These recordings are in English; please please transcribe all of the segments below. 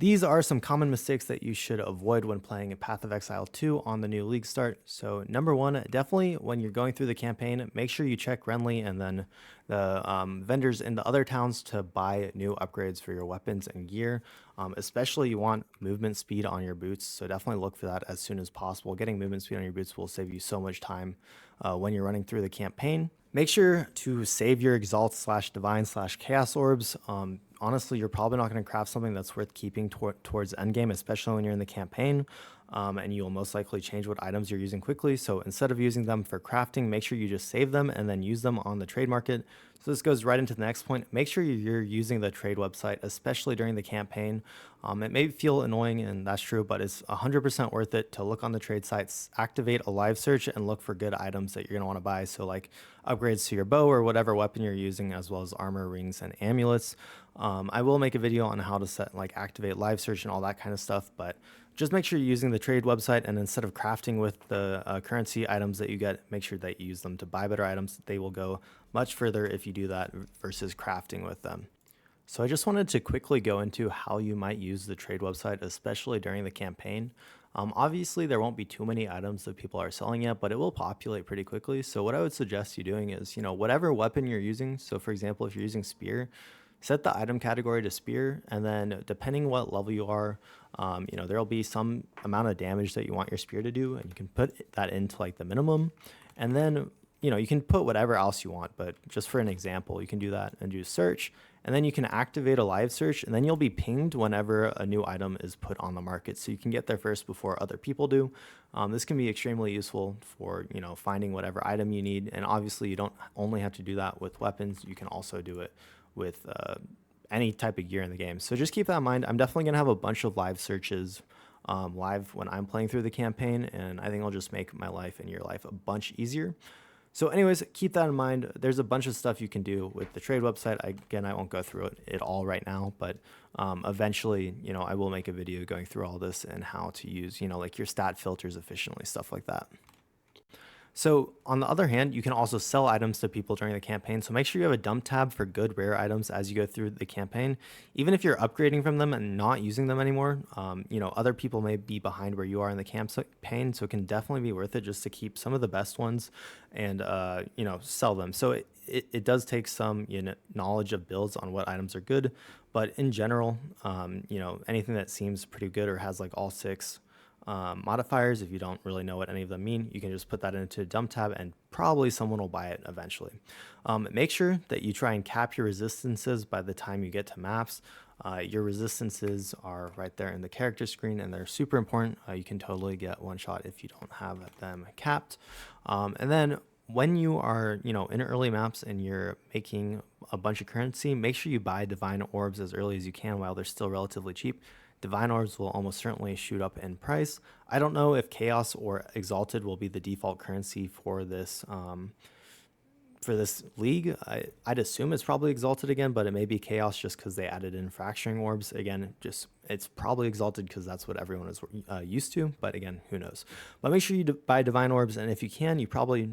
These are some common mistakes that you should avoid when playing Path of Exile 2 on the new league start. So number one, definitely when you're going through the campaign, make sure you check Renly and then the vendors in the other towns to buy new upgrades for your weapons and gear. Especially you want movement speed on your boots, so definitely look for that as soon as possible. Getting movement speed on your boots will save you so much time when you're running through the campaign. Make sure to save your Exalt slash Divine slash Chaos Orbs. Honestly, you're probably not going to craft something that's worth keeping towards endgame, especially when you're in the campaign. And you will most likely change what items you're using quickly. So instead of using them for crafting, make sure you just save them and then use them on the trade market. So this goes right into the next point. Make sure you're using the trade website, especially during the campaign. It may feel annoying, and that's true, but it's 100% worth it to look on the trade sites, activate a live search, and look for good items that you're going to want to buy. So like upgrades to your bow or whatever weapon you're using, as well as armor, rings, and amulets. I will make a video on how to set like activate live search and all that kind of stuff, but just make sure you're using the trade website, and instead of crafting with the currency items that you get, make sure that you use them to buy better items. They will go much further if you do that versus crafting with them. So I just wanted to quickly go into how you might use the trade website, especially during the campaign. Obviously, there won't be too many items that people are selling yet, but it will populate pretty quickly. So what I would suggest you doing is, whatever weapon you're using. So for example, if you're using spear, set the item category to spear, and then depending what level you are, there'll be some amount of damage that you want your spear to do, and you can put that into like the minimum. And then you can put whatever else you want, but just for an example, you can do that and do search, and then you can activate a live search, and then you'll be pinged whenever a new item is put on the market, so you can get there first before other people do. This can be extremely useful for finding whatever item you need, and obviously you don't only have to do that with weapons. You can also do it with any type of gear in the game. So just keep that in mind. I'm definitely gonna have a bunch of live searches live when I'm playing through the campaign, and I think it'll just make my life and your life a bunch easier. So anyways, keep that in mind. There's a bunch of stuff you can do with the trade website. Again, I won't go through it all right now, but eventually, I will make a video going through all this and how to use, like your stat filters efficiently, stuff like that. So on the other hand, you can also sell items to people during the campaign. So make sure you have a dump tab for good rare items as you go through the campaign. Even if you're upgrading from them and not using them anymore, other people may be behind where you are in the campaign. So it can definitely be worth it just to keep some of the best ones and, sell them. So it does take some knowledge of builds on what items are good. But in general, anything that seems pretty good or has like all six modifiers, if you don't really know what any of them mean, you can just put that into a dump tab and probably someone will buy it eventually. Make sure that you try and cap your resistances by the time you get to maps. Your resistances are right there in the character screen, and they're super important. You can totally get one shot if you don't have them capped. And then when you are, in early maps and you're making a bunch of currency, make sure you buy Divine Orbs as early as you can while they're still relatively cheap. Divine Orbs will almost certainly shoot up in price. I don't know if Chaos or Exalted will be the default currency for this league. I'd assume it's probably Exalted again, but it may be Chaos just because they added in Fracturing Orbs. Again, it's probably Exalted because that's what everyone is used to, but again, who knows. But make sure you buy Divine Orbs, and if you can, you probably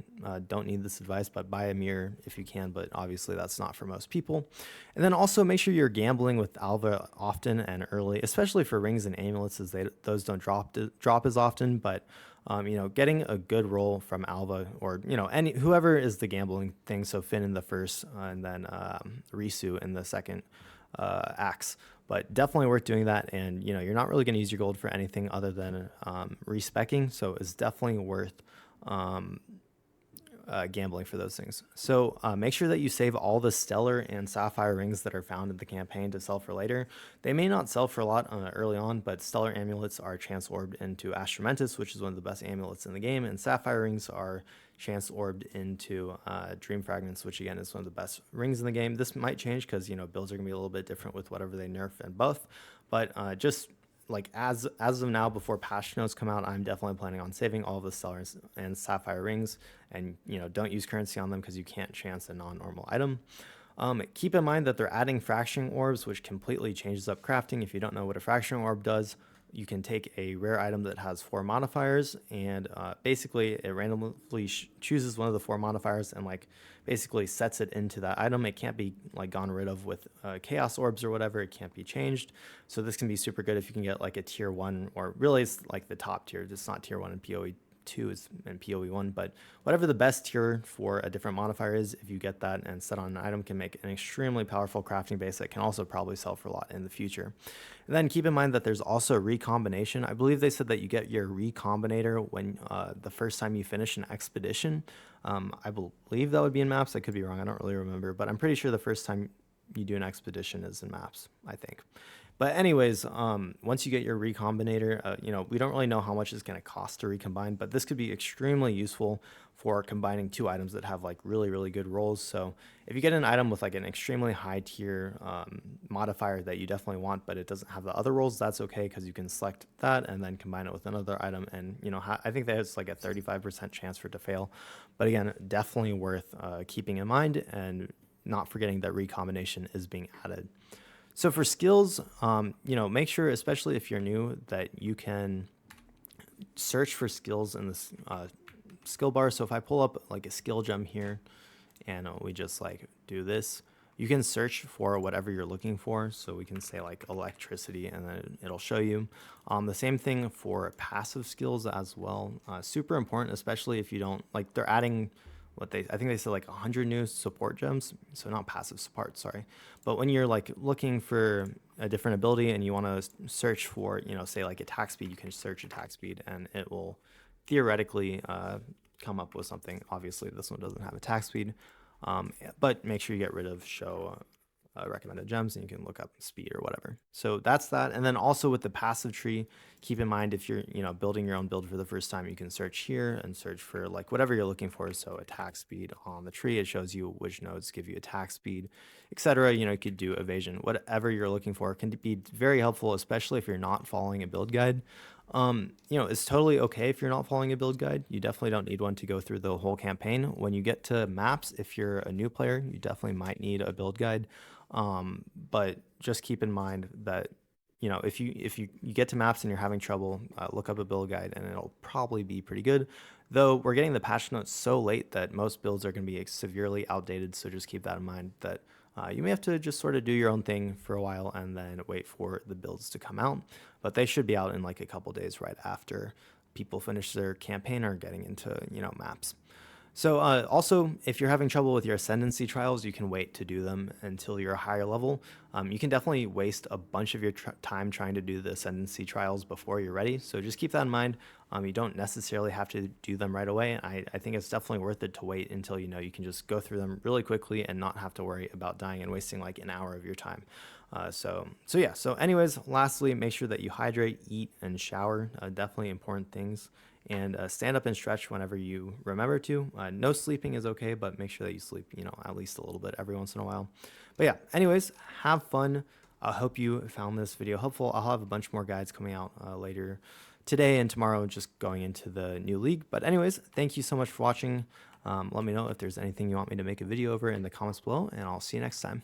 don't need this advice, but buy a mirror if you can, but obviously that's not for most people. And then also make sure you're gambling with Alva often and early, especially for rings and amulets, as those don't drop as often, but getting a good roll from Alva or, whoever is the gambling thing. So Finn in the first and then Risu in the second acts, but definitely worth doing that. And, you're not really going to use your gold for anything other than respecking. So it's definitely worth gambling for those things. So make sure that you save all the stellar and sapphire rings that are found in the campaign to sell for later. They may not sell for a lot early on, but stellar amulets are chance orbed into Astromentus, which is one of the best amulets in the game, and sapphire rings are chance orbed into Dream Fragments, which again is one of the best rings in the game. This might change because builds are gonna be a little bit different with whatever they nerf and buff, but just like as of now, before patch notes come out, I'm definitely planning on saving all of the stellar and sapphire rings, and don't use currency on them because you can't chance a non-normal item. Keep in mind that they're adding fracturing orbs, which completely changes up crafting. If you don't know what a fracturing orb does, you can take a rare item that has 4 modifiers, and basically it randomly chooses one of the 4 modifiers and like basically sets it into that item. It can't be like gone rid of with chaos orbs or whatever. It can't be changed. So this can be super good if you can get like a tier 1, or really it's like the top tier. It's not tier 1 in PoE 2 is in PoE 1, but whatever the best tier for a different modifier is, if you get that and set on an item, can make an extremely powerful crafting base that can also probably sell for a lot in the future. And then keep in mind that there's also recombination. I believe they said that you get your recombinator when the first time you finish an expedition. I believe that would be in maps. I could be wrong. I don't really remember, but I'm pretty sure the first time you do an expedition is in maps, I think. But anyways, once you get your recombinator, we don't really know how much it's going to cost to recombine, but this could be extremely useful for combining 2 items that have like really, really good rolls. So if you get an item with like an extremely high tier modifier that you definitely want, but it doesn't have the other rolls, that's okay, because you can select that and then combine it with another item. And, I think there's like a 35% chance for it to fail. But again, definitely worth keeping in mind, and not forgetting that recombination is being added. So for skills, make sure, especially if you're new, that you can search for skills in this skill bar. So if I pull up like a skill gem here and we just like do this, you can search for whatever you're looking for. So we can say like electricity, and then it'll show you. The same thing for passive skills as well. Super important, especially if you don't like, they're adding I think they said like 100 new support gems. So not passive support, sorry. But when you're like looking for a different ability and you want to search for, say like attack speed, you can search attack speed and it will theoretically come up with something. Obviously this one doesn't have attack speed, but make sure you get rid of show recommended gems, and you can look up speed or whatever. So that's that. And then also with the passive tree, keep in mind if you're building your own build for the first time, you can search here and search for like whatever you're looking for. So attack speed on the tree, it shows you which nodes give you attack speed, etc. You could do evasion, whatever you're looking for can be very helpful, especially if you're not following a build guide. It's totally okay if you're not following a build guide. You definitely don't need one to go through the whole campaign. When you get to maps, if you're a new player, you definitely might need a build guide. But just keep in mind that, if you get to maps and you're having trouble, look up a build guide and it'll probably be pretty good. Though we're getting the patch notes so late that most builds are going to be severely outdated. So just keep that in mind, that you may have to just sort of do your own thing for a while and then wait for the builds to come out. But they should be out in like a couple days right after people finish their campaign or getting into, maps. So also, if you're having trouble with your Ascendancy Trials, you can wait to do them until you're a higher level. You can definitely waste a bunch of your time trying to do the Ascendancy Trials before you're ready. So just keep that in mind. You don't necessarily have to do them right away. I think it's definitely worth it to wait until you can just go through them really quickly and not have to worry about dying and wasting like an hour of your time. So anyways, lastly, make sure that you hydrate, eat, and shower. Definitely important things. And stand up and stretch whenever you remember to. No sleeping is okay, but make sure that you sleep, at least a little bit every once in a while. But yeah, anyways, have fun. I hope you found this video helpful. I'll have a bunch more guides coming out later today and tomorrow, just going into the new league. But anyways, thank you so much for watching. Let me know if there's anything you want me to make a video over in the comments below, and I'll see you next time.